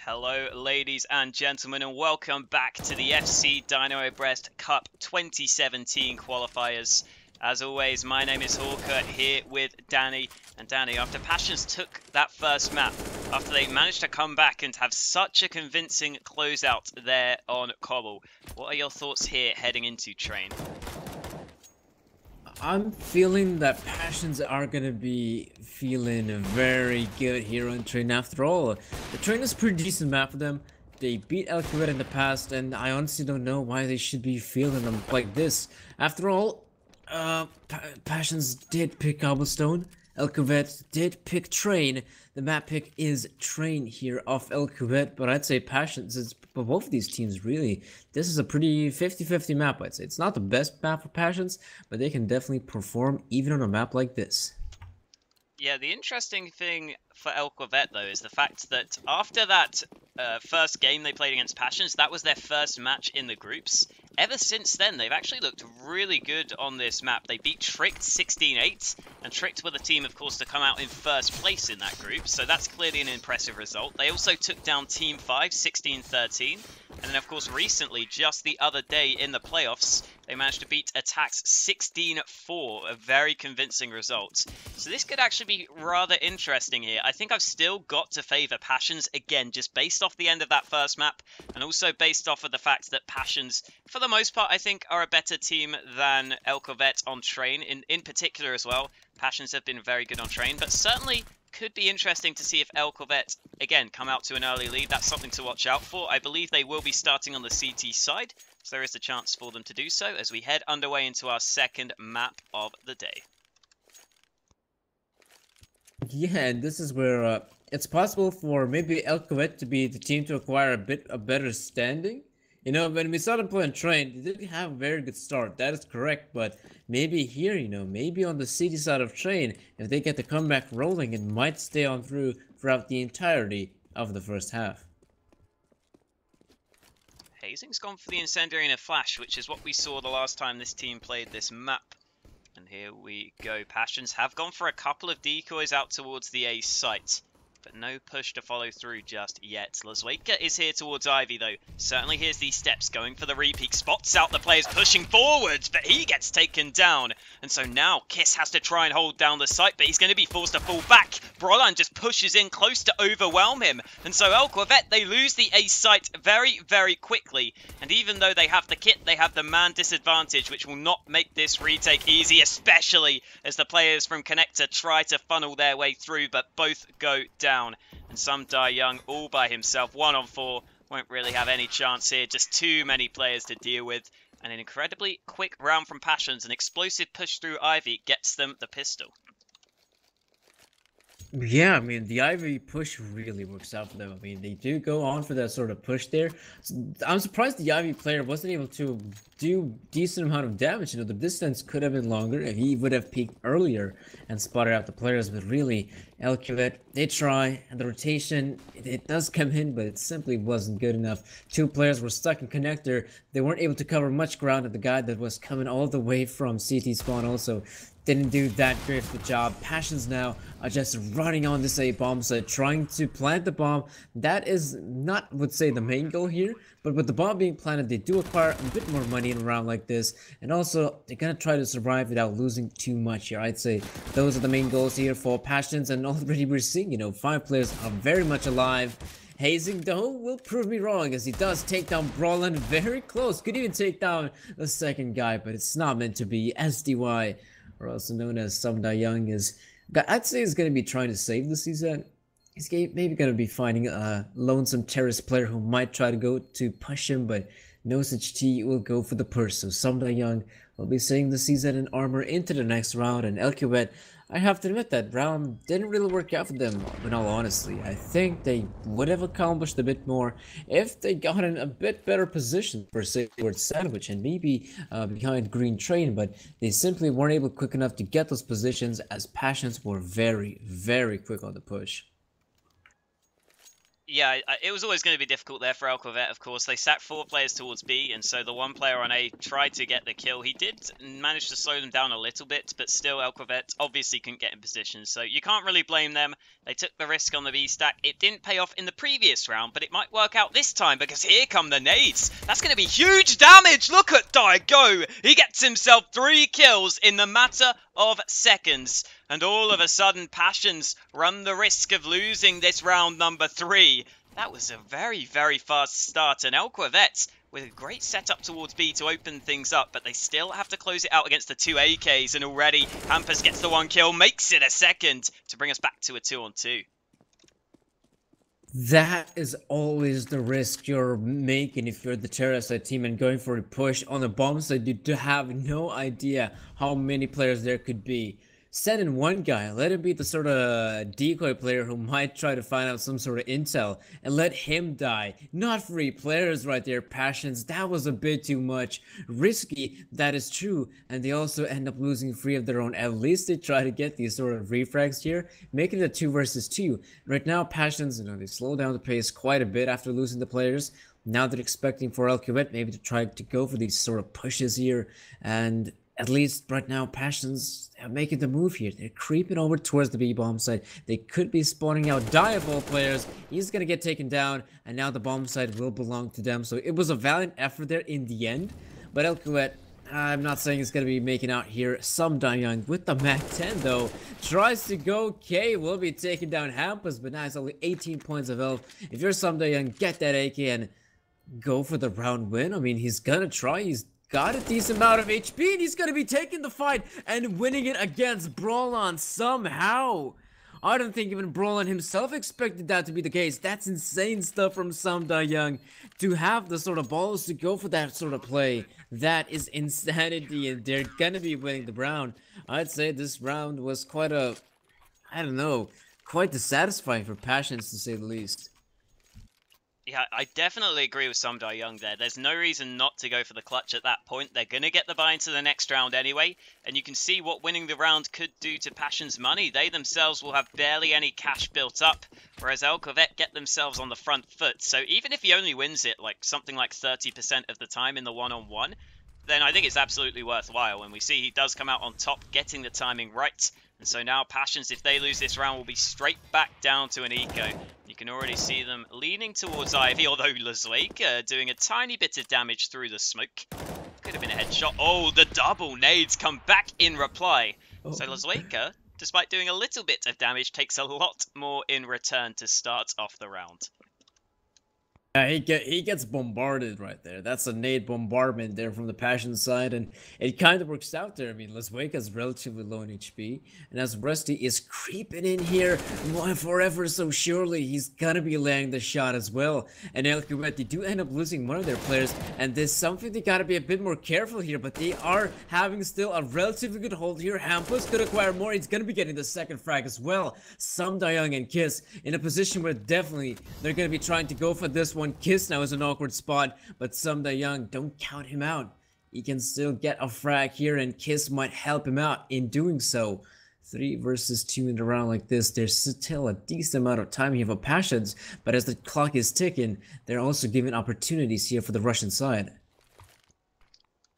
Hello, ladies and gentlemen, and welcome back to the FC Dynamo Brest Cup 2017 qualifiers. As always, my name is Hawker, here with Danny. And Danny, after Passions took that first map, after they managed to come back and have such a convincing closeout there on Cobble, what are your thoughts here heading into Train? I'm feeling that Passions are gonna be feeling very good here on Train. After all, the Train is a pretty decent map for them. They beat eL'quvet in the past, and I honestly don't know why they should be feeling them like this. After all, Passions did pick Cobblestone. eL'quvet did pick Train. The map pick is Train here off eL'quvet, but I'd say Passions is for both of these teams, really. This is a pretty 50-50 map, I'd say. It's not the best map for Passions, but they can definitely perform even on a map like this. Yeah, the interesting thing for eL'quvet, though, is the fact that after that first game they played against Passions, that was their first match in the groups. Ever since then, they've actually looked really good on this map. They beat Tricked 16-8, and Tricked were the team, of course, to come out in first place in that group, so that's clearly an impressive result. They also took down Team 5 16-13, and then, of course, recently, just the other day in the playoffs, they managed to beat Attacks 16-4, a very convincing result. So this could actually be rather interesting here. I think I've still got to favour Passions, again, just based off the end of that first map, and also based off of the fact that Passions, for the most part, I think, are a better team than eL'quvet on Train, in particular as well. Passions have been very good on Train, but certainly could be interesting to see if eL'quvet, again, come out to an early lead. That's something to watch out for. I believe they will be starting on the CT side, so there is a chance for them to do so as we head underway into our second map of the day. Yeah, and this is where it's possible for maybe eL'quvet to be the team to acquire a better standing. You know, when we saw them play on Train, they didn't have a very good start. That is correct, but maybe here, you know, maybe on the city side of Train, if they get the comeback rolling, it might stay on throughout the entirety of the first half. Hazing's gone for the Incendiary and a Flash, which is what we saw the last time this team played this map. And here we go. Passions have gone for a couple of decoys out towards the A site, but no push to follow through just yet. Lazweka is here towards Ivy, though. Certainly here's these steps, going for the repeat. Spots out the players pushing forwards, but he gets taken down. And so now Kiss has to try and hold down the site, but he's going to be forced to fall back. Brolan just pushes in close to overwhelm him. And so eL'quvet, they lose the A site very, very quickly. And even though they have the kit, they have the man disadvantage, which will not make this retake easy, especially as the players from Connector try to funnel their way through, but both go down. And some die young all by himself. 1 on 4 won't really have any chance here. Just too many players to deal with. And an incredibly quick round from Passions. An explosive push through Ivy gets them the pistol. Yeah, I mean, the Ivy push really works out for them. I mean, they do go on for that sort of push there. I'm surprised the Ivy player wasn't able to do decent amount of damage. You know, the distance could have been longer if he would have peeked earlier and spotted out the players. But really, eL'quvet, they try, and the rotation, it does come in, but it simply wasn't good enough. 2 players were stuck in Connector. They weren't able to cover much ground, and the guy that was coming all the way from CT spawn also didn't do that great of a job. Passions now are just running on this A bomb site, trying to plant the bomb. That is not, would say, the main goal here, but with the bomb being planted, they do acquire a bit more money in a round like this, and also they're gonna try to survive without losing too much here. I'd say those are the main goals here for Passions, and already we're seeing, you know, 5 players are very much alive. Hazing, though, will prove me wrong, as he does take down Brolan very close. Could even take down the second guy, but it's not meant to be. SDY, or also known as Sumda Young, is, I'd say, is going to be trying to save the season. He's maybe going to be finding a lonesome terrorist player who might try to go to push him, but no such T will go for the purse. So Sumda Young will be saving the season and armor into the next round. And eL'quvet, I have to admit that round didn't really work out for them, in all honesty. I think they would have accomplished a bit more if they got in a bit better position for, say, towards Sandwich and maybe behind Green Train, but they simply weren't able quick enough to get those positions, as Passions were very, very quick on the push. Yeah, it was always going to be difficult there for eL'quvet, of course. They sat 4 players towards B, and so the one player on A tried to get the kill. He did manage to slow them down a little bit, but still eL'quvet obviously couldn't get in position, so you can't really blame them. They took the risk on the B stack. It didn't pay off in the previous round, but it might work out this time, because here come the nades. That's going to be huge damage! Look at Dai go! He gets himself 3 kills in the matter of seconds. And all of a sudden, Passions run the risk of losing this round number 3. That was a very, very fast start. And eL'quvet with a great setup towards B to open things up, but they still have to close it out against the 2 AKs. And already, Hampus gets the 1 kill, makes it a second to bring us back to a 2-on-2. That is always the risk you're making if you're the terrorist side team and going for a push on the bomb side. You do have no idea how many players there could be. Send in one guy, let him be the sort of decoy player who might try to find out some sort of intel, and let him die. Not 3 players right there, Passions. That was a bit too much. Risky, that is true, and they also end up losing 3 of their own. At least they try to get these sort of refrags here, making it a 2 versus 2. Right now, Passions, they slow down the pace quite a bit after losing the players. Now they're expecting for eL'quvet maybe to try to go for these sort of pushes here, and at least right now, Passions are making the move here. They're creeping over towards the B-bomb side. They could be spawning out Diable players. He's going to get taken down, and now the bomb side will belong to them. So it was a valiant effort there in the end. But eL'quvet, I'm not saying it's going to be making out here. Some Young with the Mac 10, though, tries to go. K will be taking down Hampus, but now it's only 18 points of health. If you're Some Young, get that AK and go for the round win. I mean, he's going to try. He's got a decent amount of HP, and he's going to be taking the fight and winning it against Brawlon somehow. I don't think even Brawlon himself expected that to be the case. That's insane stuff from Some Young. To have the sort of balls to go for that sort of play, that is insanity, and they're going to be winning the round. I'd say this round was quite a, I don't know, quite dissatisfying for Passions, to say the least. Yeah, I definitely agree with Some Young there. There's no reason not to go for the clutch at that point. They're going to get the buy into the next round anyway, and you can see what winning the round could do to Passion's money. They themselves will have barely any cash built up, whereas eL'quvet get themselves on the front foot. So even if he only wins it like something like 30% of the time in the one-on-one, then I think it's absolutely worthwhile. And we see he does come out on top, getting the timing right. And so now Passions, if they lose this round, will be straight back down to an eco. You can already see them leaning towards Ivy, although eL'quvet doing a tiny bit of damage through the smoke. Could have been a headshot. Oh, the double nades come back in reply. Oh. So eL'quvet, despite doing a little bit of damage, takes a lot more in return to start off the round. Yeah, he gets bombarded right there. That's a nade bombardment there from the Passion side, and it kind of works out there. I mean, eL'quvet's relatively low in HP, and as Rusty is creeping in here forever so surely, he's gonna be laying the shot as well. And eL'quvet, they do end up losing one of their players, and there's something they gotta be a bit more careful here, but they are having still a relatively good hold here. Hampus could acquire more. He's gonna be getting the second frag as well. Some Young and Kiss in a position where definitely they're gonna be trying to go for this one. Kiss now is an awkward spot, but Some Young, don't count him out. He can still get a frag here, and Kiss might help him out in doing so. 3 versus 2 in a round like this, there's still a decent amount of time here for Passions, but as the clock is ticking, they're also giving opportunities here for the Russian side.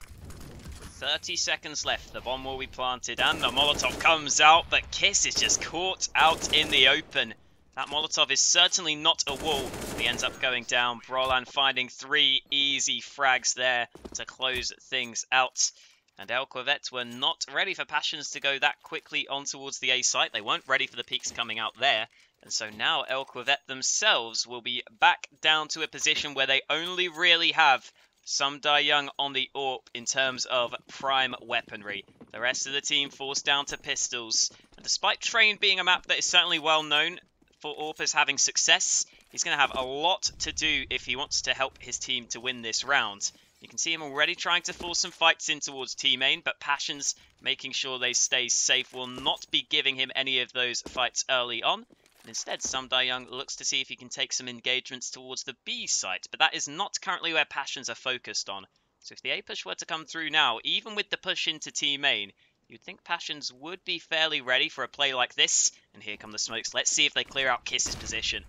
30 seconds left, the bomb will be planted, and the Molotov comes out, but Kiss is just caught out in the open. That Molotov is certainly not a wall. He ends up going down. Brawlon finding 3 easy frags there to close things out. And eL'quvet were not ready for Passions to go that quickly on towards the A site. They weren't ready for the peaks coming out there. And so now eL'quvet themselves will be back down to a position where they only really have Some Young on the AWP in terms of prime weaponry. The rest of the team forced down to pistols. And despite Train being a map that is certainly well known for AWPers having success, he's going to have a lot to do if he wants to help his team to win this round. You can see him already trying to force some fights in towards T-Main, but Passions making sure they stay safe will not be giving him any of those fights early on. And instead, Some Young looks to see if he can take some engagements towards the B site, but that is not currently where Passions are focused on. So if the A push were to come through now, even with the push into T-Main, you'd think Passions would be fairly ready for a play like this. And here come the smokes. Let's see if they clear out Kiss's position.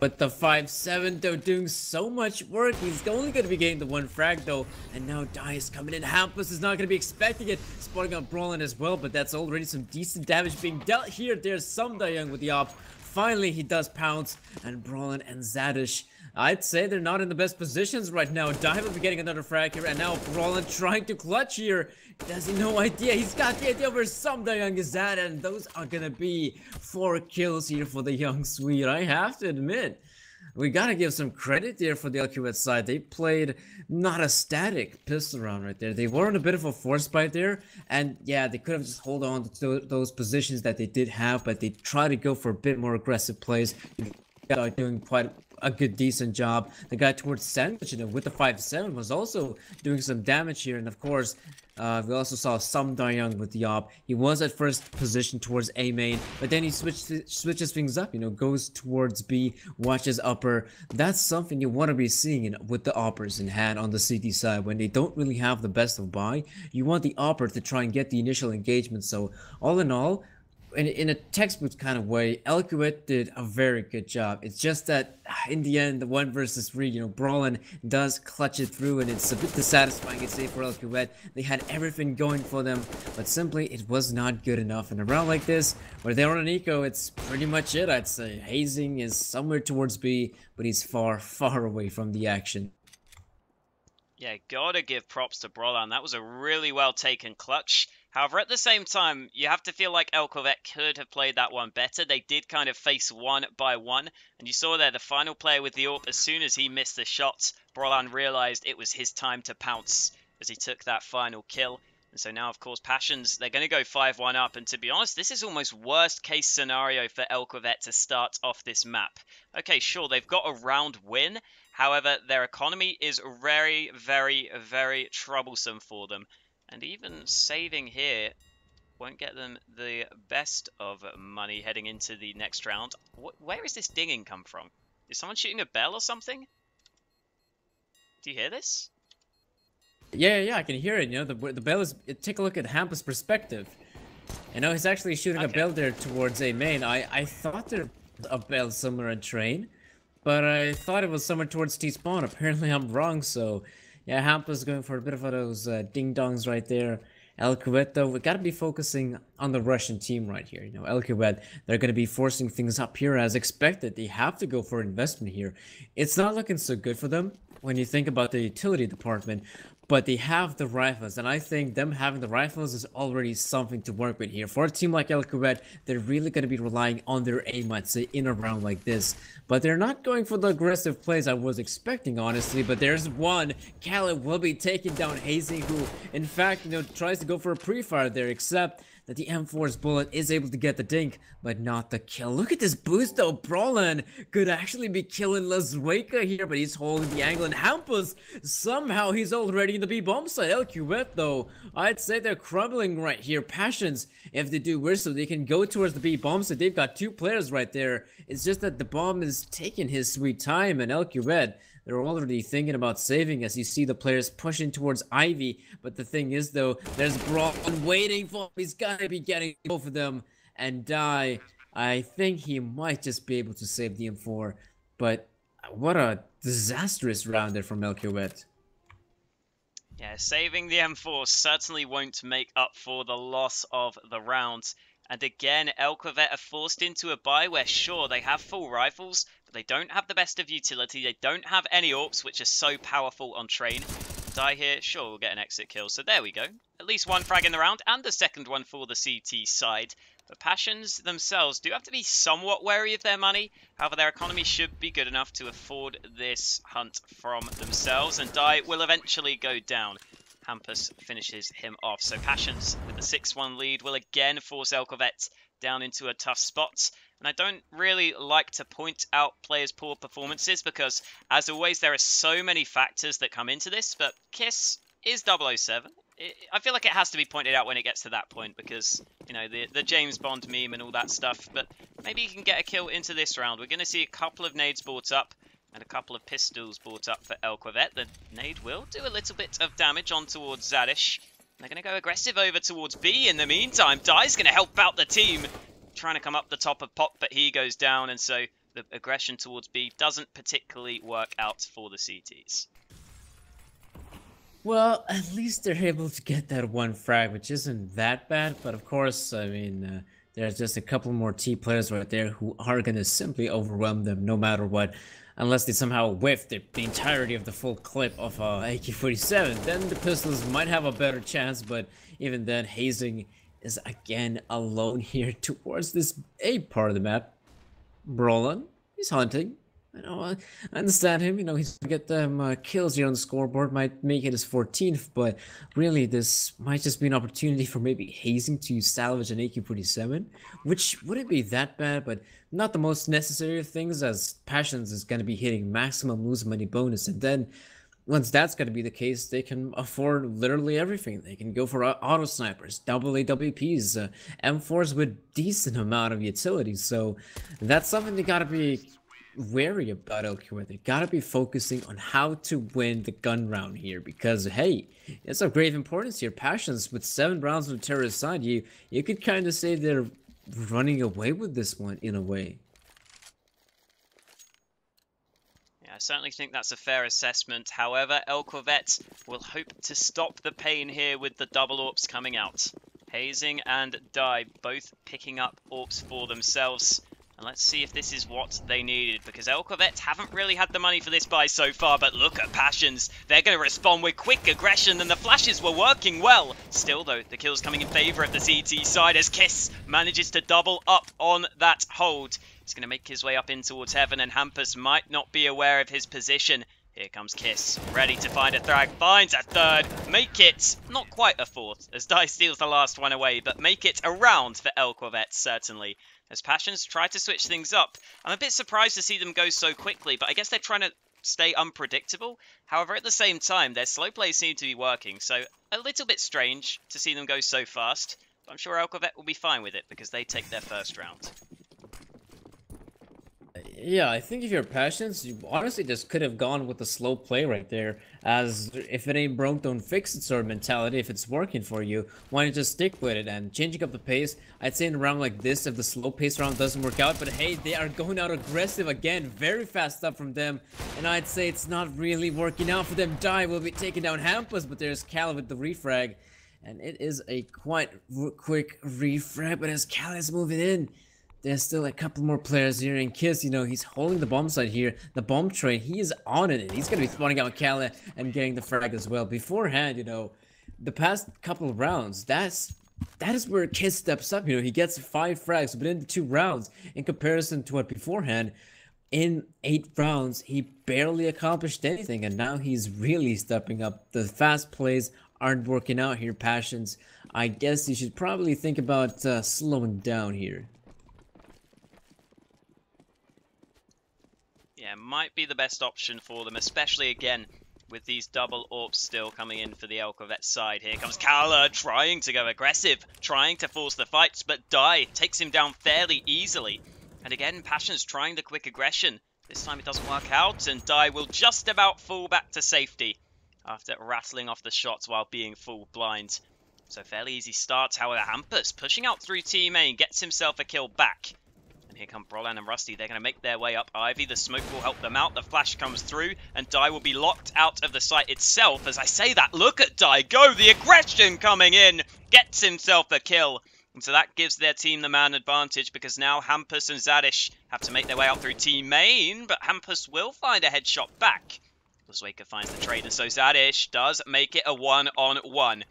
But the 5-7 though doing so much work. He's only going to be getting the one frag though. And now Die is coming in. Hampus is not going to be expecting it. Spotting on Brolin as well. But that's already some decent damage being dealt here. There's some Young with the op. Finally he does pounce. And Brolin and Zadish, I'd say they're not in the best positions right now. Die will be getting another frag here. And now Brolin trying to clutch here. Has he no idea? He's got the idea where some Young is at. And those are going to be 4 kills here for the young Swede. I have to admit. We gotta give some credit there for the eL'quvet side. They played not a static pistol round right there. They were in a bit of a force fight there. And yeah, they could have just hold on to those positions that they did have. But they tried to go for a bit more aggressive plays. Doing quite a good, decent job. The guy towards Sandwich, with the 5-7 was also doing some damage here. And of course, we also saw some Young with the op. He was at first position towards A main, but then he switches things up, goes towards B, watches upper. That's something you want to be seeing with the oppers in hand on the CT side. When they don't really have the best of buy, you want the opper to try and get the initial engagement. So all in all, in a textbook kind of way, eL'quvet did a very good job. It's just that in the end, the 1 versus 3, Brolin does clutch it through, and it's a bit dissatisfying, I'd say, for eL'quvet. They had everything going for them, but simply it was not good enough. In a round like this, where they're on an eco, it's pretty much it, I'd say. Hazing is somewhere towards B, but he's far, far away from the action. Yeah, gotta give props to Brolin. That was a really well taken clutch. However, at the same time, you have to feel like eL'quvet could have played that one better. They did kind of face one by one. And you saw there, the final player with the AWP, as soon as he missed the shot, Brolin realized it was his time to pounce as he took that final kill. And so now, of course, Passions, they're going to go 5-1 up. And to be honest, this is almost worst case scenario for eL'quvet to start off this map. Okay, sure, they've got a round win. However, their economy is very, very, very troublesome for them. And even saving here won't get them the best of money heading into the next round. Where is this dinging come from? Is someone shooting a bell or something? Do you hear this? Yeah, I can hear it. The bell is... Take a look at Hampus' perspective. He's actually shooting a bell there towards A main. I thought there was a bell somewhere in train, but I thought it was somewhere towards T-spawn. Apparently I'm wrong, so... Yeah, Hampus going for a bit of those ding-dongs right there. eL'quvet, though, we gotta be focusing on the Russian team right here. eL'quvet, they're gonna be forcing things up here as expected. They have to go for investment here. It's not looking so good for them when you think about the utility department, but they have the rifles, and I think them having the rifles is already something to work with here. For a team like eL'quvet, they're really going to be relying on their aim, I'd say, in a round like this. But they're not going for the aggressive plays I was expecting, honestly. But there's one. Khaled will be taking down Hazing, who, in fact, tries to go for a pre-fire there, except that the M4's bullet is able to get the dink, but not the kill. Look at this boost, though. Brolin could actually be killing Lazweka here, but he's holding the angle. And Hampus, somehow he's already in the B-bomb side. eL'quvet, though, I'd say they're crumbling right here. Passions, if they do worse, so they can go towards the B-bomb side. They've got 2 players right there. It's just that the bomb is taking his sweet time, and eL'quvet, they're already thinking about saving as you see the players pushing towards Ivy. But the thing is, though, there's Brolin waiting for him. He's got to be getting both of them. And Die, I think he might just be able to save the M4. But what a disastrous round there from eL'quvet. Yeah, saving the M4 certainly won't make up for the loss of the round. And again, eL'quvet are forced into a buy where, sure, they have full rifles, but they don't have the best of utility. They don't have any AWPs, which are so powerful on train. Die here, sure, we'll get an exit kill. So there we go. At least 1 frag in the round, and the second one for the CT side. But Passions themselves do have to be somewhat wary of their money. However, their economy should be good enough to afford this hunt from themselves. And Die will eventually go down. Hampus finishes him off. So Passions, with the 6-1 lead, will again force eL'quvet down into a tough spot. And I don't really like to point out players' poor performances because, as always, there are so many factors that come into this. But Kiss is 007. I feel like it has to be pointed out when it gets to that point because, the James Bond meme and all that stuff. But maybe you can get a kill into this round. We're going to see a couple of nades brought up. And a couple of pistols brought up for eL'quvet. The nade will do a little bit of damage on towards Zadish. They're going to go aggressive over towards B in the meantime. Die's going to help out the team. Trying to come up the top of Pop, but he goes down. And so the aggression towards B doesn't particularly work out for the CTs. Well, at least they're able to get that one frag, which isn't that bad. But of course, I mean, there's just a couple more T players right there who are going to simply overwhelm them no matter what. Unless they somehow whiff the entirety of the full clip of AK-47, then the Pistols might have a better chance. But even then, Hazing is again alone here towards this A part of the map. Brolin, he's hunting. I understand him. He's gonna get them kills here on the scoreboard. Might make it his 14th, but really, this might just be an opportunity for maybe Hazing to salvage an AK-47, which wouldn't be that bad, but not the most necessary of things, as Passions is gonna be hitting maximum lose money bonus, and then once that's gonna be the case, they can afford literally everything. They can go for auto snipers, double AWPs, M4s with decent amount of utility. So that's something they gotta be wary about eL'quvet. They gotta be focusing on how to win the gun round here, because hey, it's of grave importance here. Passions with 7 rounds on the terrorist side, you could kind of say they're running away with this one in a way. Yeah, I certainly think that's a fair assessment. However, eL'quvet will hope to stop the pain here with the double AWPs coming out. Hazing and Die both picking up AWPs for themselves. And let's see if this is what they needed, because eL'quvet haven't really had the money for this buy so far, but look at Passions. They're going to respond with quick aggression, and the flashes were working well. Still, though, the kills coming in favour of the CT side as Kiss manages to double up on that hold. He's going to make his way up in towards Heaven, and Hampus might not be aware of his position. Here comes Kiss, ready to find a frag, finds a third, make it not quite a fourth, as Die steals the last one away, but make it a round for eL'quvet, certainly. As Passions try to switch things up. I'm a bit surprised to see them go so quickly, but I guess they're trying to stay unpredictable. However, at the same time, their slow plays seem to be working, so a little bit strange to see them go so fast. But I'm sure eL'quvet will be fine with it, because they take their first round. Yeah, I think if you're Passions, you honestly just could have gone with the slow play right there. As if it ain't broke, don't fix it sort of mentality. If it's working for you, why not just stick with it? And changing up the pace, I'd say in a round like this, if the slow pace round doesn't work out, but hey, they are going out aggressive again. Very fast up from them. And I'd say it's not really working out for them. Die will be taking down Hampus, but there's Cal with the refrag. And it is a quite quick refrag, but as Cal is moving in, there's still a couple more players here, and Kiss, he's holding the bomb site here. The bomb train, he is on it, and he's going to be spawning out Kala and getting the frag as well. Beforehand, the past couple of rounds, that is where Kiss steps up. He gets 5 frags within the 2 rounds in comparison to what beforehand. In 8 rounds, he barely accomplished anything, and now he's really stepping up. The fast plays aren't working out here, Passions. I guess you should probably think about slowing down here. Yeah, might be the best option for them, especially again with these double AWPs still coming in for the eL'quvet side. Here comes Kala trying to go aggressive, trying to force the fights, but Die takes him down fairly easily. And again, Passions trying the quick aggression. This time it doesn't work out, and Die will just about fall back to safety after rattling off the shots while being full blind. So fairly easy start, however, Hampus pushing out through team A and gets himself a kill back. Here come Brolan and Rusty. They're going to make their way up Ivy. The smoke will help them out. The flash comes through, and Die will be locked out of the site itself. As I say that, look at Die go. The aggression coming in. Gets himself a kill. And so that gives their team the man advantage, because now Hampus and Zadish have to make their way out through team main, but Hampus will find a headshot back. Luzweka finds the trade, and so Zadish does make it a 1-on-1.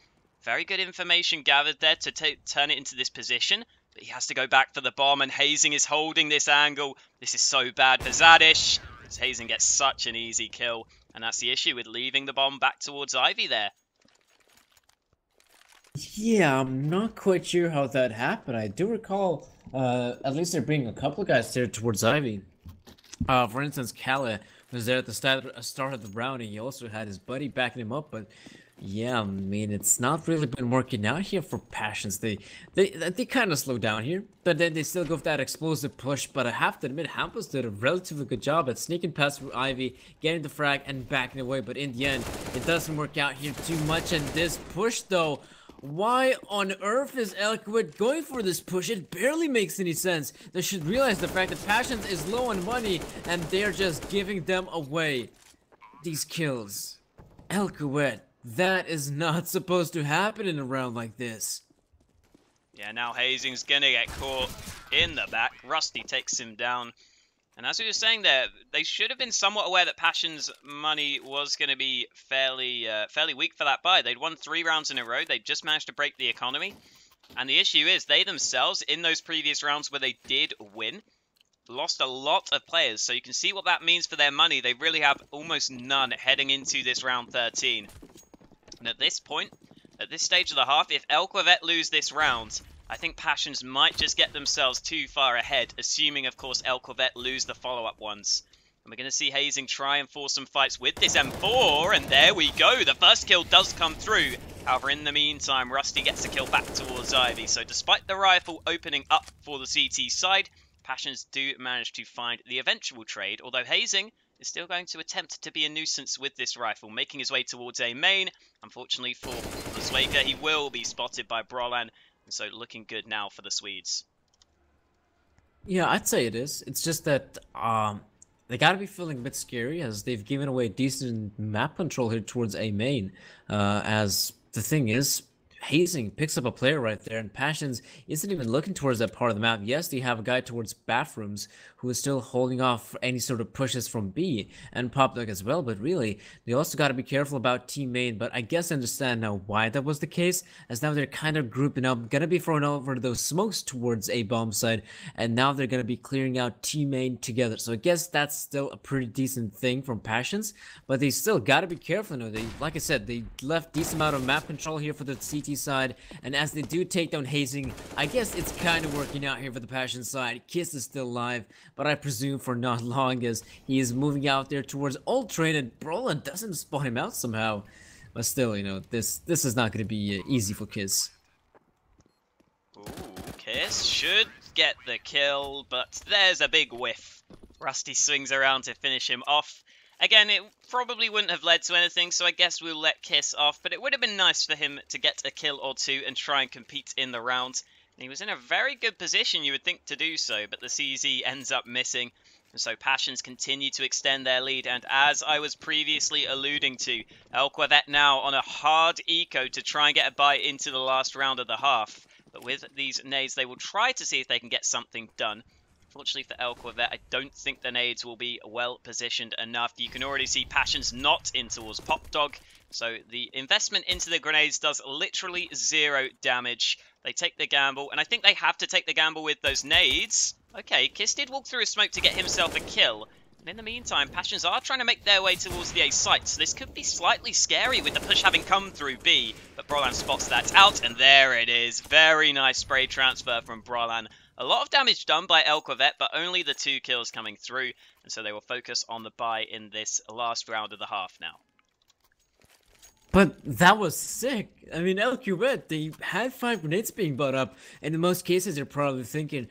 Very good information gathered there to turn it into this position. But he has to go back for the bomb, and Hazing is holding this angle. This is so bad for Zadish, because Hazing gets such an easy kill. And that's the issue with leaving the bomb back towards Ivy there. Yeah, I'm not quite sure how that happened. I do recall, at least they're bringing a couple of guys there towards Ivy. For instance, Kala was there at the start of the round, and he also had his buddy backing him up, but yeah, I mean, it's not really been working out here for Passions. They kind of slow down here, but then they still go for that explosive push. But I have to admit, Hampus did a relatively good job at sneaking past through Ivy, getting the frag, and backing away. But in the end, it doesn't work out here too much. And this push, though, Why on earth is eL'quvet going for this push? It barely makes any sense. They should realize the fact that Passions is low on money and they're just giving them away. These kills. eL'quvet, that is not supposed to happen in a round like this. Yeah, now Hazing's gonna get caught in the back. Rusty takes him down. And as we were saying there, they should have been somewhat aware that Passion's money was going to be fairly weak for that buy. They'd won 3 rounds in a row. They'd just managed to break the economy. And the issue is they themselves, in those previous rounds where they did win, lost a lot of players. So you can see what that means for their money. They really have almost none heading into this round 13. And at this point, at this stage of the half, if eL'quvet lose this round, I think Passions might just get themselves too far ahead, assuming, of course, eL'quvet lose the follow-up ones. And we're going to see Hazing try and force some fights with this M4, and there we go. The first kill does come through. However, in the meantime, Rusty gets a kill back towards Ivy. So despite the rifle opening up for the CT side, Passions do manage to find the eventual trade, although Hazing is still going to attempt to be a nuisance with this rifle, making his way towards a main. Unfortunately for Zwaker, he will be spotted by Brolan. So looking good now for the Swedes. Yeah, I'd say it is. It's just that they gotta be feeling a bit scary as they've given away decent map control here towards A main. As the thing is, Hazing picks up a player right there, and Passions isn't even looking towards that part of the map. Yes, they have a guy towards bathrooms who is still holding off any sort of pushes from B and Popdog as well, but really, they also got to be careful about team main. But I guess I understand now why that was the case, as now they're kind of grouping up, gonna be throwing over those smokes towards A bomb side, and now they're gonna be clearing out team main together. So I guess that's still a pretty decent thing from Passions, but they still got to be careful. They, like I said, they left decent amount of map control here for the CT side, and as they do take down Hazing, I guess it's kind of working out here for the Passion side. Kiss is still alive, but I presume for not long, as he is moving out there towards Old Train, and Brolan doesn't spot him out somehow. But still, you know, this is not going to be easy for Kiss. Ooh, Kiss should get the kill, but there's a big whiff. Rusty swings around to finish him off. Again, it probably wouldn't have led to anything, so I guess we'll let Kiss off, but it would have been nice for him to get a kill or two and try and compete in the round. And he was in a very good position, you would think, to do so, but the CZ ends up missing. And so Passions continue to extend their lead, and as I was previously alluding to, eL'quvet now on a hard eco to try and get a buy into the last round of the half. But with these nades, they will try to see if they can get something done. Fortunately for eL'quvet, I don't think the nades will be well positioned enough. You can already see Passions not in towards Popdog, so the investment into the grenades does literally 0 damage. They take the gamble, and I think they have to take the gamble with those nades. Okay, Kiss did walk through a smoke to get himself a kill. And in the meantime, Passions are trying to make their way towards the A site, so this could be slightly scary with the push having come through B. But Brolan spots that out, and there it is. Very nice spray transfer from Brolan. A lot of damage done by eL'quvet, but only the 2 kills coming through. And so they will focus on the buy in this last round of the half now. But that was sick. I mean, eL'quvet, they had 5 grenades being brought up, and in most cases they're probably thinking,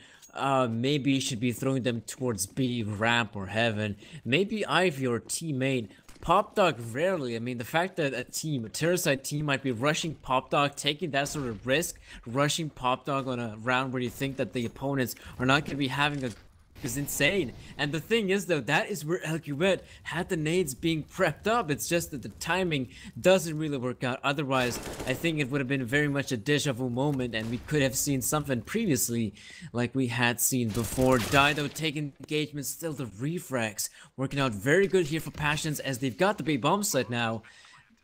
maybe you should be throwing them towards B, ramp, or heaven. Maybe Ivy or teammate. Popdog rarely. I mean, the fact that a terror-side team might be rushing Popdog, taking that sort of risk, rushing Popdog on a round where you think that the opponents are not going to be having a is insane. And the thing is, though, that is where eL'quvet had the nades being prepped up. It's just that the timing doesn't really work out. Otherwise, I think it would have been very much a deja vu moment, and we could have seen something previously like we had seen before. Dido taking engagement, still the refrags working out very good here for Passions, as they've got the big bomb site now.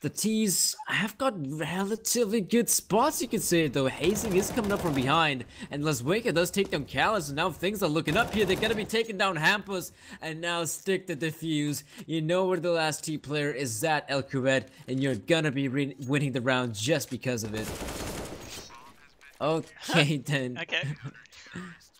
The T's have got relatively good spots, you could say, though. Hazing is coming up from behind, and Lasweka does take down Callus, and now things are looking up here. They're gonna be taking down Hampus, and now stick the defuse. You know where the last T player is at, eL'quvet, and you're gonna be winning the round just because of it. Okay, then. Okay.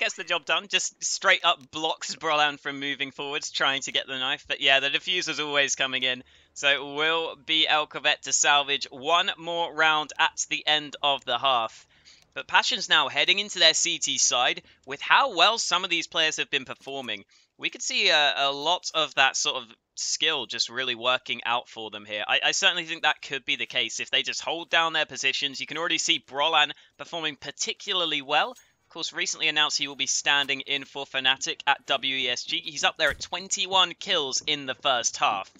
Gets the job done, just straight up blocks Brolan from moving forwards, trying to get the knife. But yeah, the diffuser's always coming in. So it will be eL'quvet to salvage one more round at the end of the half. But Passion's now heading into their CT side. With how well some of these players have been performing, we could see a lot of that sort of skill just really working out for them here. I certainly think that could be the case if they just hold down their positions. You can already see Brolan performing particularly well. Of course, recently announced he will be standing in for Fnatic at WESG. He's up there at 21 kills in the first half.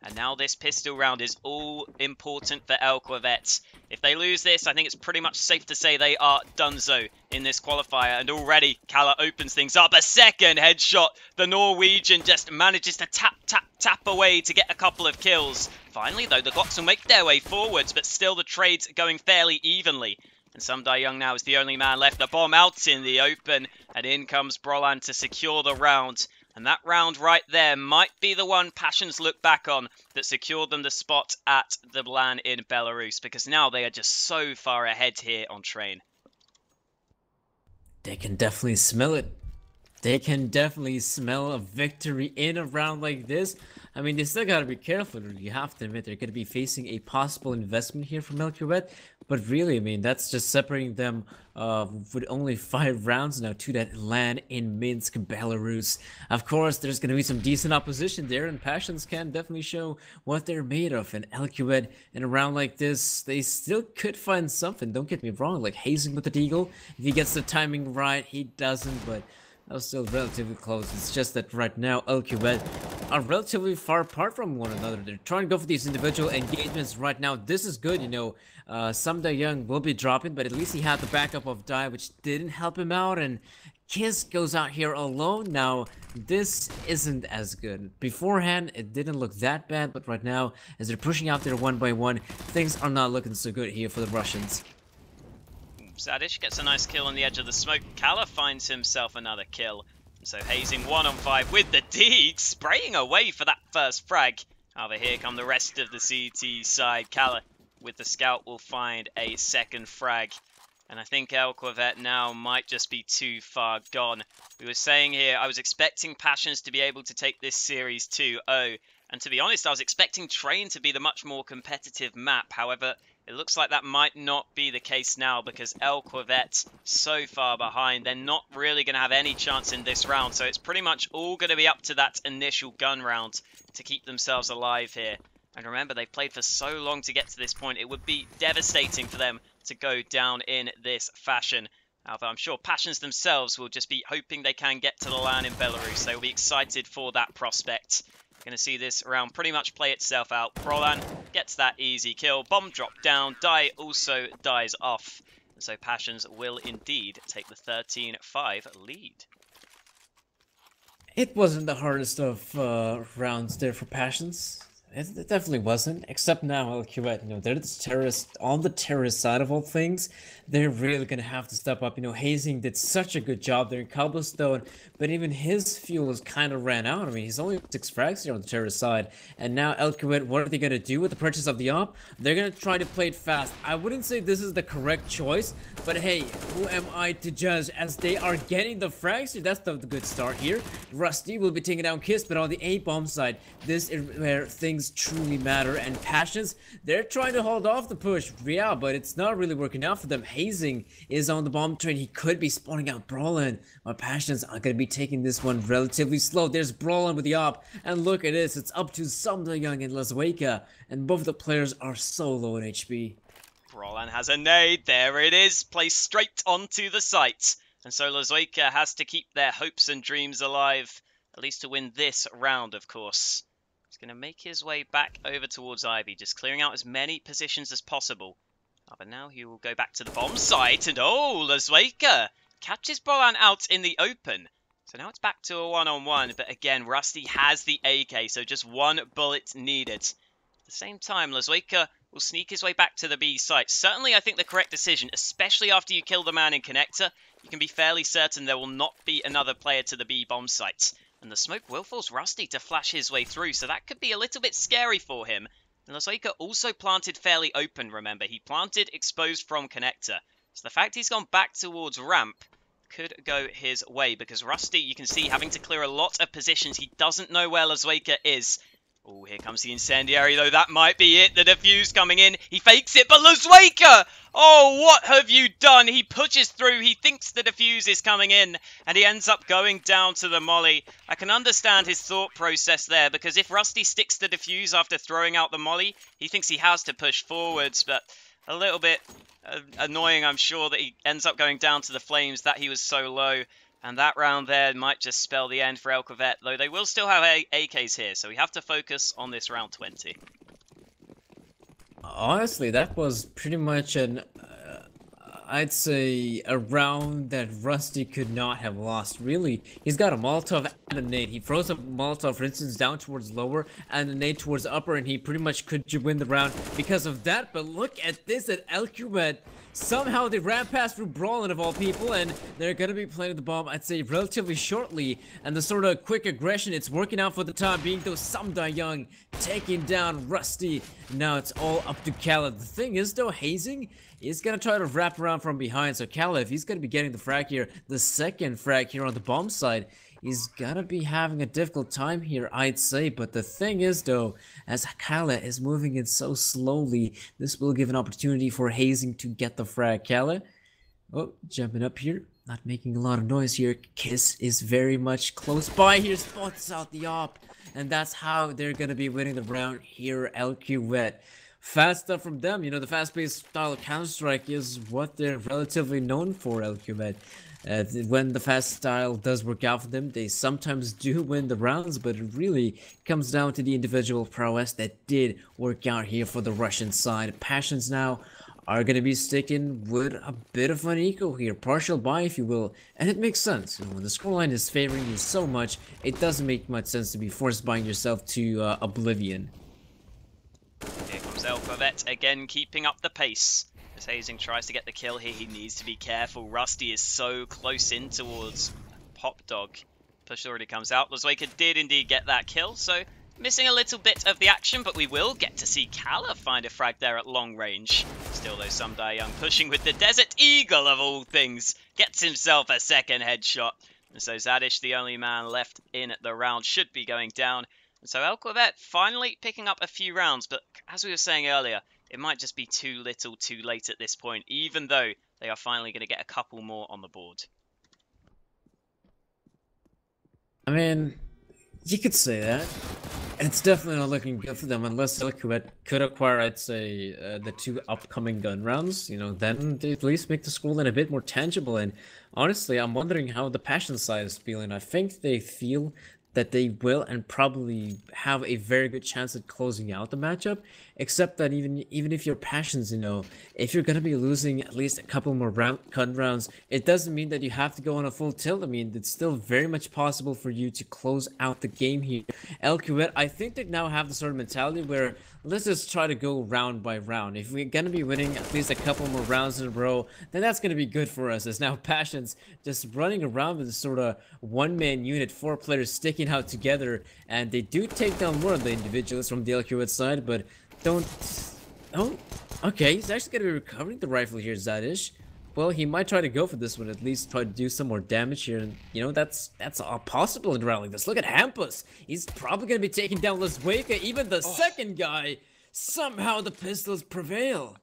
And now this pistol round is all important for eL'quvet. If they lose this, I think it's pretty much safe to say they are donezo in this qualifier. And already, Kala opens things up. A second headshot. The Norwegian just manages to tap away to get a couple of kills. Finally, though, the Glocks will make their way forwards, but still the trade's going fairly evenly. And Young now is the only man left. The bomb out in the open. And in comes Brolan to secure the round. And that round right there might be the one Passions look back on that secured them the spot at the LAN in Belarus, because now they are just so far ahead here on Train. They can definitely smell it. They can definitely smell a victory in a round like this. I mean, they still gotta be careful. You have to admit they're gonna be facing a possible investment here from eL'quvet. But really, I mean, that's just separating them with only 5 rounds now to that LAN in Minsk, Belarus. Of course, there's gonna be some decent opposition there, and Passions can definitely show what they're made of. And eL'quvet, in a round like this, they still could find something. Don't get me wrong, like Hazing with the Deagle. If he gets the timing right, he doesn't, but that was still relatively close. It's just that right now, eL'quvet are relatively far apart from one another. They're trying to go for these individual engagements right now. This is good, you know. Young will be dropping, but at least he had the backup of Die, which didn't help him out. And Kiss goes out here alone. Now, this isn't as good. Beforehand, it didn't look that bad, but right now, as they're pushing out there one by one, things are not looking so good here for the Russians. Sadish gets a nice kill on the edge of the smoke. Kala finds himself another kill. So Hazing 1-on-5 with the Deed, spraying away for that first frag. However, here come the rest of the CT side. Kala with the scout will find a second frag. And I think eL'quvet now might just be too far gone. We were saying here, I was expecting Passions to be able to take this series 2-0. And to be honest, I was expecting Train to be the much more competitive map. However, it looks like that might not be the case now, because eL'quvet so far behind. They're not really going to have any chance in this round. So it's pretty much all going to be up to that initial gun round to keep themselves alive here. And remember, they've played for so long to get to this point. It would be devastating for them to go down in this fashion. However, I'm sure Passions themselves will just be hoping they can get to the LAN in Belarus. They will be excited for that prospect. Going to see this round pretty much play itself out. Brolan gets that easy kill. Bomb drop down. Die also dies off. And so Passions will indeed take the 13-5 lead. It wasn't the hardest of rounds there for Passions. It definitely wasn't, except now eL'quvet, you know, they're the terrorist, on the terrorist side of all things. They're really gonna have to step up. You know, Hazing did such a good job there in Cobblestone, but even his fuel is kind of ran out. I mean, he's only 6 frags here on the terrorist side, and now eL'quvet, what are they gonna do with the purchase of the op? They're gonna try to play it fast. I wouldn't say this is the correct choice, but hey, who am I to judge as they are getting the frags? That's the good start here. Rusty will be taking down Kiss, but on the A-bomb side, this is where things truly matter, and Passions, they're trying to hold off the push, yeah, but it's not really working out for them. Hazing is on the bomb train. He could be spawning out Brolan, but Passions are going to be taking this one relatively slow. There's Brolan with the op, and look at this, it's up to Young and Lasweka, and both the players are so low in HP. Brolan has a nade, there it is, placed straight onto the site, and so Lasweka has to keep their hopes and dreams alive, at least to win this round, of course. He's going to make his way back over towards Ivy, just clearing out as many positions as possible. Oh, but now he will go back to the bomb site, and oh, Lasweka catches Brolan out in the open. So now it's back to a one-on-one, but again, Rusty has the AK, so just one bullet needed. At the same time, Lasweka will sneak his way back to the B site. Certainly, I think the correct decision, especially after you kill the man in Connector. You can be fairly certain there will not be another player to the B bomb site. And the smoke will force Rusty to flash his way through, so that could be a little bit scary for him. And Lasweka also planted fairly open, remember. He planted exposed from Connector. So the fact he's gone back towards ramp could go his way, because Rusty, you can see, having to clear a lot of positions. He doesn't know where Lasweka is. Oh, here comes the incendiary, though. That might be it. The defuse coming in. He fakes it, but Luzweka! Oh, what have you done? He pushes through. He thinks the defuse is coming in, and he ends up going down to the molly. I can understand his thought process there, because if Rusty sticks the defuse after throwing out the molly, he thinks he has to push forwards, but a little bit annoying, I'm sure, that he ends up going down to the flames, that he was so low. And that round there might just spell the end for eL'quvet, though they will still have AKs here, so we have to focus on this round 20. Honestly, that was pretty much an, I'd say, a round that Rusty could not have lost, really. He's got a Molotov and a nade. He throws a Molotov, for instance, down towards lower, and a nade towards upper, and he pretty much could win the round because of that. But look at this at eL'quvet. Somehow they ran past through Brawlin of all people, and they're gonna be planting the bomb, I'd say, relatively shortly. And the sort of quick aggression, it's working out for the time being, though. Samda Young taking down Rusty. Now it's all up to Kala. The thing is, though, Hazing is gonna try to wrap around from behind. So Kala, if he's gonna be getting the frag here, the second frag here on the bomb side, he's gonna be having a difficult time here, I'd say. But the thing is, though, as Kala is moving in so slowly, this will give an opportunity for Hazing to get the frag. Kala, oh, jumping up here, not making a lot of noise here. Kiss is very much close by here, spots out the op, and that's how they're gonna be winning the round here, eL'quvet. Fast stuff from them, you know, the fast-paced style of Counter-Strike is what they're relatively known for, eL'quvet. When the fast style does work out for them, they sometimes do win the rounds, but it really comes down to the individual prowess that did work out here for the Russian side. Passions now are going to be sticking with a bit of an eco here, partial buy if you will, and it makes sense. When the scoreline is favoring you so much, it doesn't make much sense to be forced buying yourself to oblivion. Here comes eL'quvet again, keeping up the pace. As Hazing tries to get the kill here, he needs to be careful. Rusty is so close in towards Pop Dog. Push already comes out. Luzweka did indeed get that kill, so missing a little bit of the action, but we will get to see Kala find a frag there at long range. Still though, Samda Young pushing with the Desert Eagle of all things. Gets himself a second headshot. And so Zadish, the only man left in the round, should be going down. And so eL'quvet finally picking up a few rounds, but as we were saying earlier, it might just be too little too late at this point, even though they are finally going to get a couple more on the board. I mean, you could say that. It's definitely not looking good for them unless eL'quvet could acquire, I'd say, the two upcoming gun rounds. You know, then they at least make the scoreline a bit more tangible. And honestly, I'm wondering how the Passion side is feeling. I think they feel that they will and probably have a very good chance at closing out the matchup, except that even if your Passions, you know, if you're going to be losing at least a couple more gun rounds, it doesn't mean that you have to go on a full tilt. I mean, it's still very much possible for you to close out the game here. eL'quvet, I think they now have the sort of mentality where let's just try to go round by round. If we're going to be winning at least a couple more rounds in a row, then that's going to be good for us. As now Passions just running around with this sort of one-man unit, 4 players sticking out together, and they do take down one of the individuals from the eL'quvet side, but don't... Oh, okay, he's actually going to be recovering the rifle here, Zadish. Well, he might try to go for this one, at least try to do some more damage here, and you know, that's all possible in a round like this. Look at Hampus, he's probably going to be taking down Luzweka, even the second guy. Somehow the pistols prevail.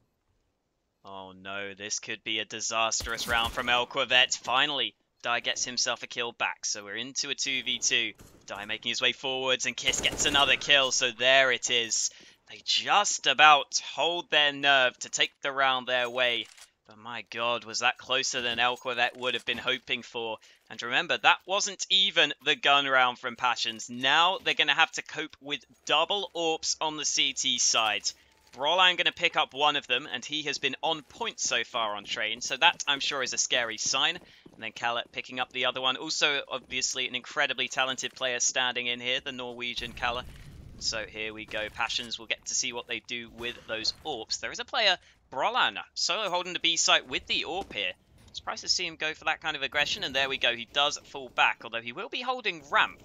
Oh no, this could be a disastrous round from eL'quvet. Finally, Dai gets himself a kill back, so we're into a 2v2. Dai making his way forwards, and Kiss gets another kill, so there it is. They just about hold their nerve to take the round their way. But my god, was that closer than eL'quvet would have been hoping for. And remember, that wasn't even the gun round from Passions. Now they're going to have to cope with double AWPs on the CT side. Brolan going to pick up one of them, and he has been on point so far on Train. So that, I'm sure, is a scary sign. And then Kala picking up the other one. Also, obviously, an incredibly talented player standing in here, the Norwegian Kala. So here we go. Passions will get to see what they do with those AWPs. There is a player, Brolan, solo holding the B site with the AWP here. Surprised to see him go for that kind of aggression, and there we go. He does fall back, although he will be holding ramp.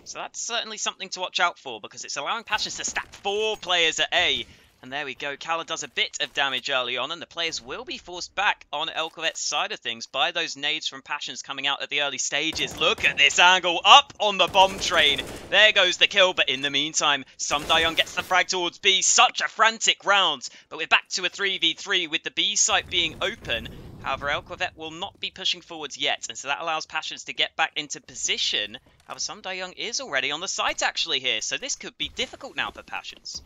So that's certainly something to watch out for, because it's allowing Passions to stack 4 players at A. And there we go. Kala does a bit of damage early on, and the players will be forced back on eL'quvet's side of things by those nades from Passions coming out at the early stages. Look at this angle up on the bomb train. There goes the kill, but in the meantime, Sumdayoung gets the frag towards B. Such a frantic round, but we're back to a 3v3 with the B site being open. However, eL'quvet will not be pushing forwards yet, and so that allows Passions to get back into position. However, Sumdayoung is already on the site actually here, so this could be difficult now for Passions.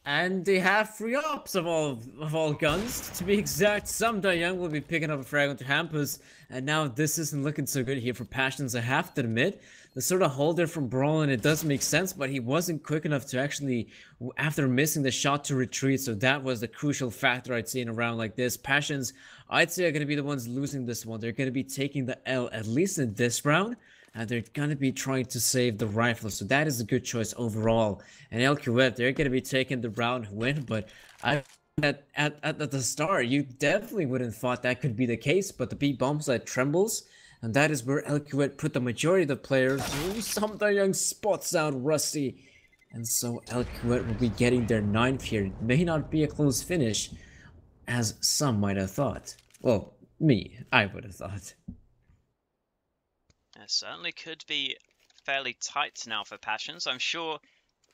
And they have free ops of all guns. To be exact, Sumdayoung will be picking up a frag onto Hampus, and now this isn't looking so good here for Passions, I have to admit. The sort of hold there from Brolin, it does make sense, but he wasn't quick enough to actually, after missing the shot, to retreat, so that was the crucial factor I'd say in a round like this. Passions, I'd say, are going to be the ones losing this one. They're going to be taking the L, at least in this round, and they're going to be trying to save the rifle, so that is a good choice overall. And eL'quvet, they're going to be taking the round win, but at the start, you definitely wouldn't have thought that could be the case, but the B bomb site trembles, and that is where eL'quvet put the majority of the players. Sumdayoung spots out Rusty, and so eL'quvet will be getting their 9th here. It may not be a close finish, as some might have thought. Well, I would have thought. It certainly could be fairly tight now for Passions. I'm sure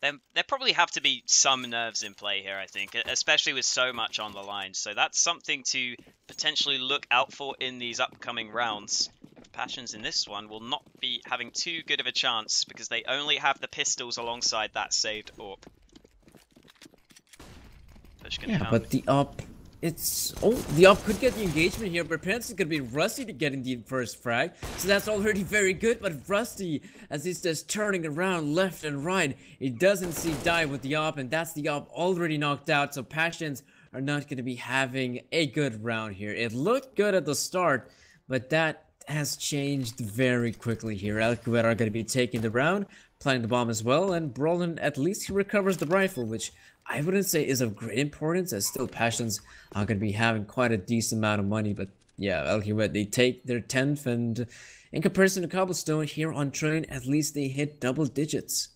there probably have to be some nerves in play here, I think, especially with so much on the line. So that's something to potentially look out for in these upcoming rounds. Passions in this one will not be having too good of a chance because they only have the pistols alongside that saved AWP. Yeah, but the AWP... the AWP could get the engagement here, but apparently it's going to be Rusty to getting the first frag. So that's already very good, but Rusty, as he's just turning around left and right, he doesn't see Die with the AWP, and that's the AWP already knocked out, so Passions are not going to be having a good round here. It looked good at the start, but that has changed very quickly here. eL'quvet are going to be taking the round, planting the bomb as well, and Brolin, at least he recovers the rifle, which I wouldn't say is of great importance, as still Passions are going to be having quite a decent amount of money. But yeah, eL'quvet, they take their 10th, and in comparison to Cobblestone here on Train, at least they hit double digits.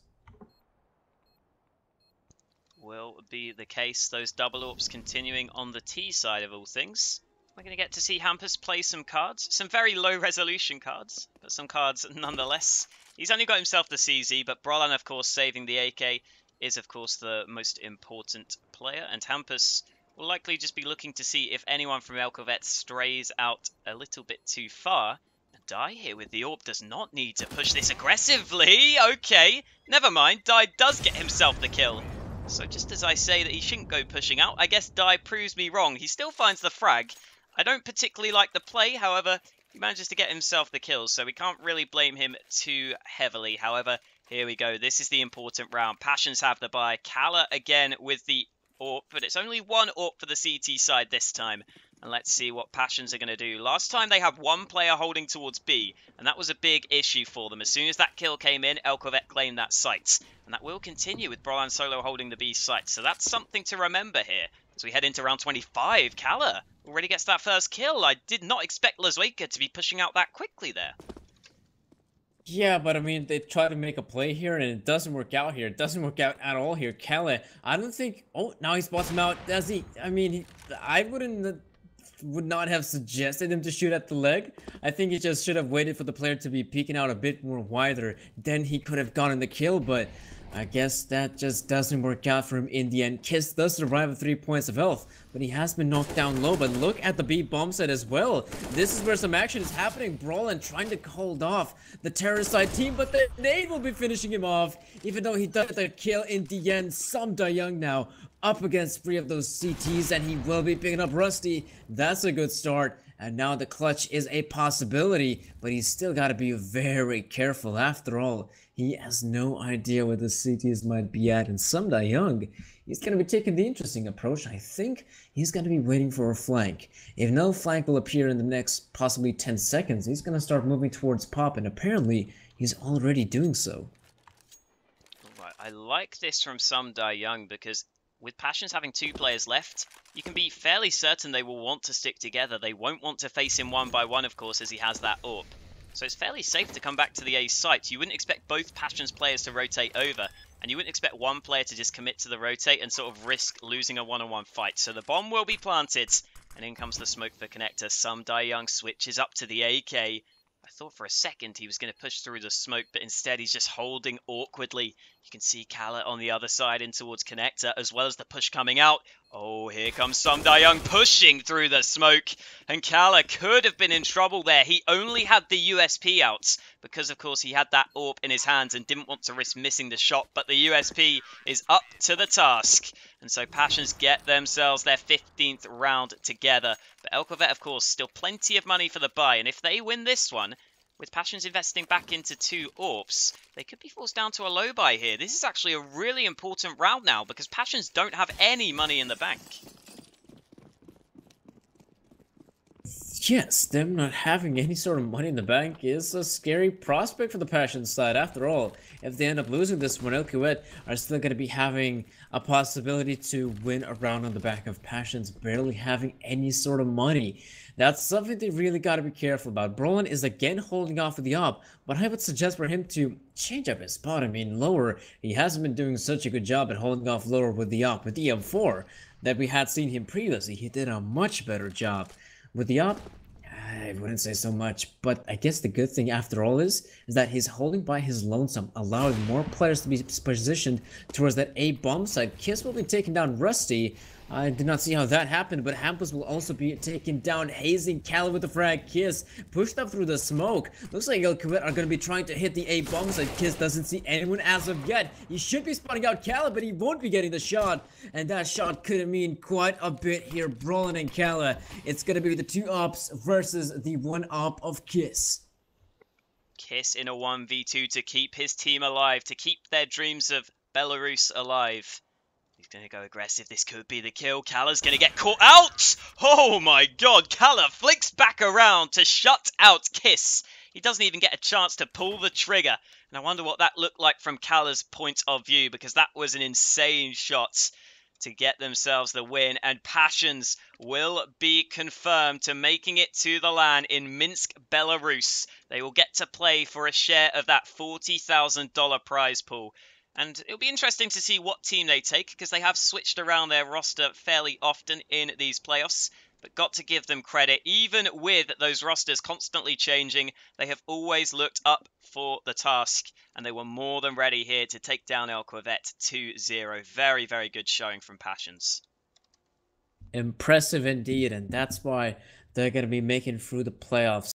Will be the case. Those double AWPs continuing on the T side of all things. We're going to get to see Hampus play some cards. Some very low resolution cards, but some cards nonetheless. He's only got himself the CZ, but Brolin, of course, saving the AK is, of course, the most important player. And Hampus will likely just be looking to see if anyone from eL'quvet strays out a little bit too far. And Die here with the AWP does not need to push this aggressively. Okay, never mind. Die does get himself the kill. So just as I say that he shouldn't go pushing out, I guess Die proves me wrong. He still finds the frag. I don't particularly like the play, however, he manages to get himself the kills, so we can't really blame him too heavily. However, here we go. This is the important round. Passions have the buy. Kala again with the AWP, but it's only one AWP for the CT side this time. And let's see what Passions are going to do. Last time they had one player holding towards B, and that was a big issue for them. As soon as that kill came in, eL'quvet claimed that site. And that will continue with Brolin Solo holding the B site. So that's something to remember here. As we head into round 25, Kala already gets that first kill. I did not expect Lazueka to be pushing out that quickly there. Yeah, but I mean, they try to make a play here, and it doesn't work out here. It doesn't work out at all here. Kala, I don't think... Oh, now he spots him out. Does he? I mean, I would not have suggested him to shoot at the leg. I think he just should have waited for the player to be peeking out a bit more wider. Then he could have gotten the kill, but I guess that just doesn't work out for him in the end. Kiss does survive with 3 points of health, but he has been knocked down low. But look at the B bomb set as well. This is where some action is happening. Brolin trying to hold off the terrorist side team, but the nade will be finishing him off, even though he does the kill in the end. Sumdayoung now up against 3 of those CTs, and he will be picking up Rusty. That's a good start. And now the clutch is a possibility, but he's still got to be very careful. After all, he has no idea where the CTs might be at. And Sumdayoung, he's going to be taking the interesting approach. I think he's going to be waiting for a flank. If no flank will appear in the next possibly 10 seconds, he's going to start moving towards Pop, and apparently he's already doing so. Right, I like this from Sumdayoung because with Passions having 2 players left, you can be fairly certain they will want to stick together. They won't want to face him one by one, of course, as he has that AWP. So it's fairly safe to come back to the A site. You wouldn't expect both Passions players to rotate over. and you wouldn't expect one player to just commit to the rotate and sort of risk losing a one-on-one fight. So the bomb will be planted, and in comes the smoke for Connector. Some Young switches up to the AK. I thought for a second he was going to push through the smoke, but instead he's just holding awkwardly. You can see Kala on the other side in towards Connector, as well as the push coming out. Oh, here comes Some Young pushing through the smoke, and Kala could have been in trouble there. He only had the USP out because, of course, he had that AWP in his hands and didn't want to risk missing the shot, but the USP is up to the task. And so Passions get themselves their 15th round together. But eL'quvet, of course, still plenty of money for the buy, and if they win this one, with Passions investing back into 2 AWPs, they could be forced down to a low buy here. This is actually a really important round now because Passions don't have any money in the bank. Yes, them not having any sort of money in the bank is a scary prospect for the Passions side. After all, if they end up losing this one, eL'quvet are still going to be having a possibility to win a round on the back of Passions barely having any sort of money. That's something they really got to be careful about. Brolin is again holding off with the op, but I would suggest for him to change up his spot. I mean, lower, he hasn't been doing such a good job at holding off lower with the op. With the M4 that we had seen him previously, he did a much better job. With the op, I wouldn't say so much, but I guess the good thing after all is that he's holding by his lonesome, allowing more players to be positioned towards that A bomb site. Kiss will be taking down Rusty. I did not see how that happened, but Hampus will also be taking down Hazing. Cali with the frag. Kiss pushed up through the smoke. Looks like eL'quvet are going to be trying to hit the A bomb site. Kiss doesn't see anyone as of yet. He should be spotting out Cali, but he won't be getting the shot. And that shot could mean quite a bit here. Brolin and Cali. It's going to be the 2 ops versus the 1 op of Kiss. Kiss in a 1v2 to keep his team alive, to keep their dreams of Belarus alive. He's going to go aggressive. This could be the kill. Kala's going to get caught out. Oh my god. Kala flicks back around to shut out Kiss. He doesn't even get a chance to pull the trigger. And I wonder what that looked like from Kala's point of view, because that was an insane shot to get themselves the win. And Passions will be confirmed to making it to the LAN in Minsk, Belarus. They will get to play for a share of that $40,000 prize pool. And it'll be interesting to see what team they take, because they have switched around their roster fairly often in these playoffs. But got to give them credit, even with those rosters constantly changing, they have always looked up for the task. And they were more than ready here to take down eL'quvet 2-0. Very, very good showing from Passions. Impressive indeed, and that's why they're going to be making through the playoffs.